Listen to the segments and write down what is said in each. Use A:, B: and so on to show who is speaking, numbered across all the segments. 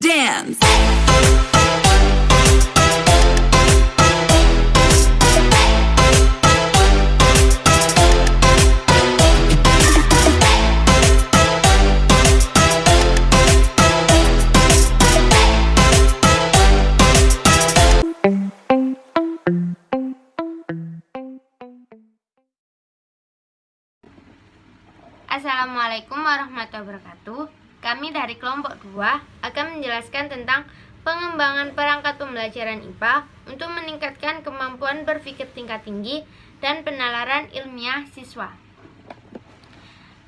A: Dance.
B: Assalamualaikum warahmatullahi wabarakatuh. Kami dari kelompok 2 akan menjelaskan tentang pengembangan perangkat pembelajaran IPA untuk meningkatkan kemampuan berpikir tingkat tinggi dan penalaran ilmiah siswa.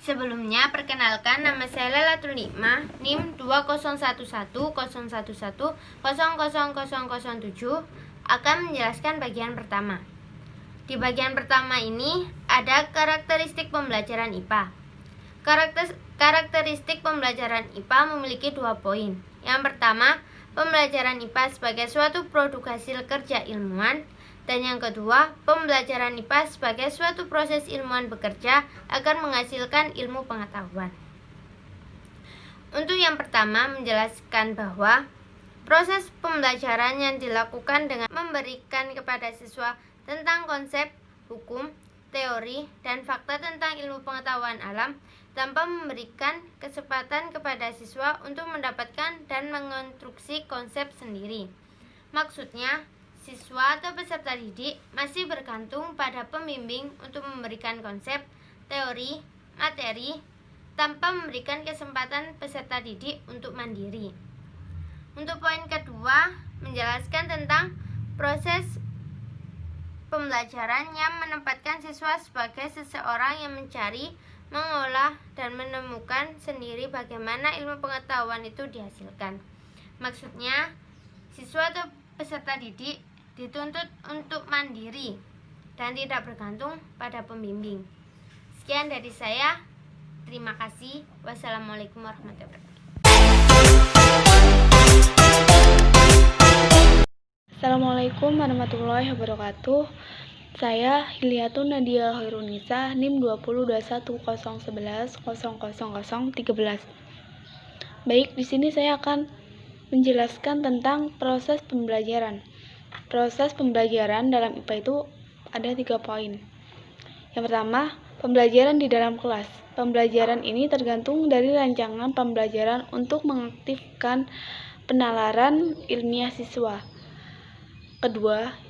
B: Sebelumnya, perkenalkan, nama saya Lailatul Nikmah, NIM 2011011000007, akan menjelaskan bagian pertama. Di bagian pertama ini ada karakteristik pembelajaran IPA. Karakteristik pembelajaran IPA memiliki 2 poin. Yang pertama, pembelajaran IPA sebagai suatu produk hasil kerja ilmuwan, dan yang kedua, pembelajaran IPA sebagai suatu proses ilmuwan bekerja agar menghasilkan ilmu pengetahuan. Untuk yang pertama, menjelaskan bahwa proses pembelajaran yang dilakukan dengan memberikan kepada siswa tentang konsep, hukum, teori, dan fakta tentang ilmu pengetahuan alam tanpa memberikan kesempatan kepada siswa untuk mendapatkan dan mengonstruksi konsep sendiri. Maksudnya, siswa atau peserta didik masih bergantung pada pembimbing untuk memberikan konsep, teori, materi, tanpa memberikan kesempatan peserta didik untuk mandiri. Untuk poin kedua, menjelaskan tentang proses pembelajaran yang menempatkan siswa sebagai seseorang yang mencari, mengolah, dan menemukan sendiri bagaimana ilmu pengetahuan itu dihasilkan. Maksudnya, siswa atau peserta didik dituntut untuk mandiri dan tidak bergantung pada pembimbing. Sekian dari saya. Terima kasih. Wassalamualaikum warahmatullahi wabarakatuh.
C: Assalamualaikum warahmatullahi wabarakatuh. Saya Hilyatun Nadia Khairunisa, NIM 2021011000013. Baik, di sini saya akan menjelaskan tentang proses pembelajaran. Proses pembelajaran dalam IPA itu ada 3 poin. Yang pertama, pembelajaran di dalam kelas. Pembelajaran ini tergantung dari rancangan pembelajaran untuk mengaktifkan penalaran ilmiah siswa. Kedua,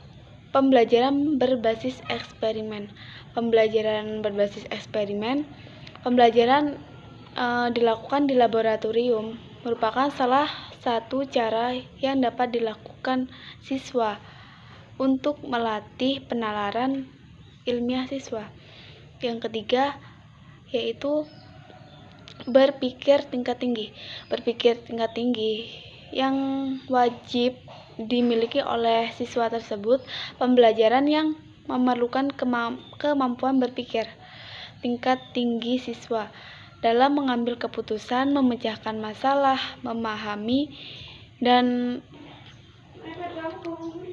C: pembelajaran berbasis eksperimen. Pembelajaran berbasis eksperimen, pembelajaran dilakukan di laboratorium, merupakan salah satu cara yang dapat dilakukan siswa untuk melatih penalaran ilmiah siswa. Yang ketiga, yaitu berpikir tingkat tinggi. Berpikir tingkat tinggi yang wajib dimiliki oleh siswa tersebut, pembelajaran yang memerlukan kemampuan berpikir tingkat tinggi siswa dalam mengambil keputusan, memecahkan masalah, memahami dan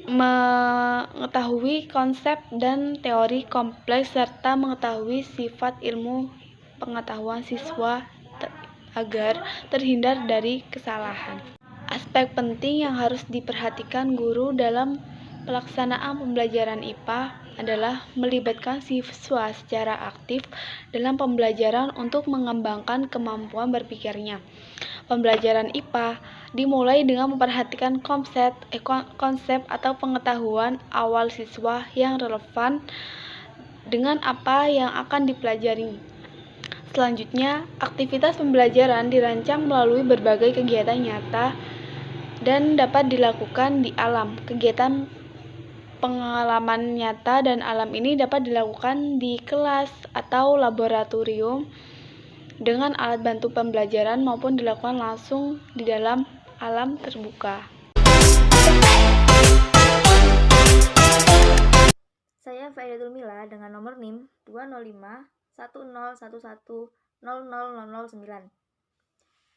C: mengetahui konsep dan teori kompleks serta mengetahui sifat ilmu pengetahuan siswa agar terhindar dari kesalahan. Aspek penting yang harus diperhatikan guru dalam pelaksanaan pembelajaran IPA adalah melibatkan siswa secara aktif dalam pembelajaran untuk mengembangkan kemampuan berpikirnya. Pembelajaran IPA dimulai dengan memperhatikan konsep atau pengetahuan awal siswa yang relevan dengan apa yang akan dipelajari. Selanjutnya, aktivitas pembelajaran dirancang melalui berbagai kegiatan nyata dan dapat dilakukan di alam. Kegiatan pengalaman nyata dan alam ini dapat dilakukan di kelas atau laboratorium dengan alat bantu pembelajaran maupun dilakukan langsung di dalam alam terbuka.
D: Saya Faidatul Mila dengan nomor NIM 2051011000009.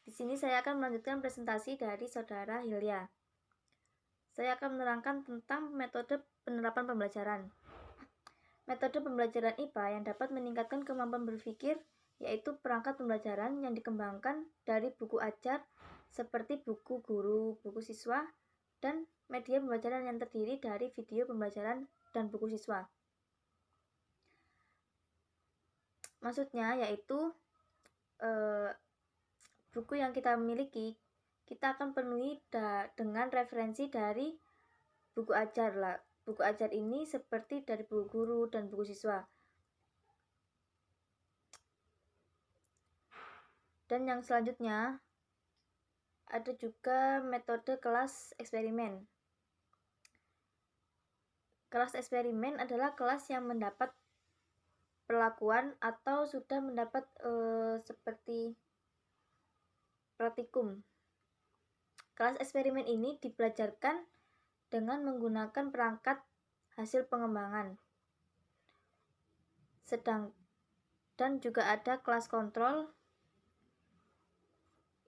D: Di sini saya akan melanjutkan presentasi dari Saudara Hilya. Saya akan menerangkan tentang metode penerapan pembelajaran. Metode pembelajaran IPA yang dapat meningkatkan kemampuan berpikir yaitu perangkat pembelajaran yang dikembangkan dari buku ajar seperti buku guru, buku siswa, dan media pembelajaran yang terdiri dari video pembelajaran dan buku siswa. Maksudnya yaitu buku yang kita miliki, kita akan penuhi dengan referensi dari buku ajar lah. Buku ajar ini seperti dari buku guru dan buku siswa. Dan yang selanjutnya ada juga metode kelas eksperimen. Kelas eksperimen adalah kelas yang mendapat perlakuan atau sudah mendapat seperti praktikum. Kelas eksperimen ini dipelajarkan dengan menggunakan perangkat hasil pengembangan. Dan juga ada kelas kontrol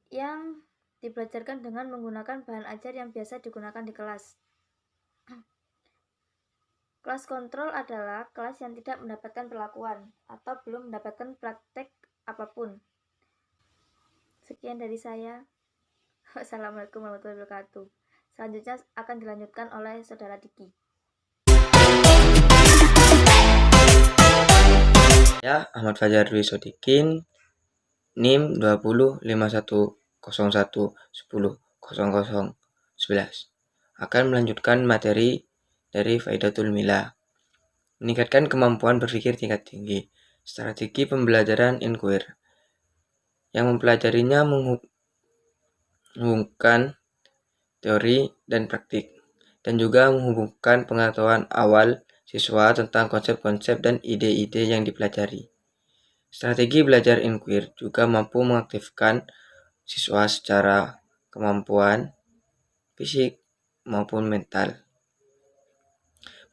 D: yang dipelajarkan dengan menggunakan bahan ajar yang biasa digunakan di kelas. Kelas kontrol adalah kelas yang tidak mendapatkan perlakuan atau belum mendapatkan praktek apapun. Sekian dari saya. Wassalamualaikum warahmatullahi wabarakatuh. Selanjutnya akan dilanjutkan oleh Saudara Diki.
A: Ya, Ahmad Fajar Dwi Sodikin, NIM 205101100011, akan melanjutkan materi dari Faidatul Mila, meningkatkan kemampuan berpikir tingkat tinggi, strategi pembelajaran inquiry, yang mempelajarinya menghubungkan teori dan praktik, dan juga menghubungkan pengetahuan awal siswa tentang konsep-konsep dan ide-ide yang dipelajari. Strategi belajar inquiry juga mampu mengaktifkan siswa secara kemampuan fisik maupun mental.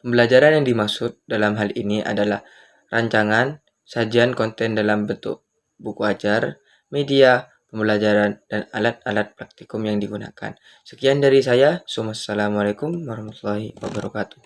A: Pembelajaran yang dimaksud dalam hal ini adalah rancangan, sajian konten dalam bentuk buku ajar, media, pembelajaran, dan alat-alat praktikum yang digunakan. Sekian dari saya. Wassalamualaikum warahmatullahi wabarakatuh.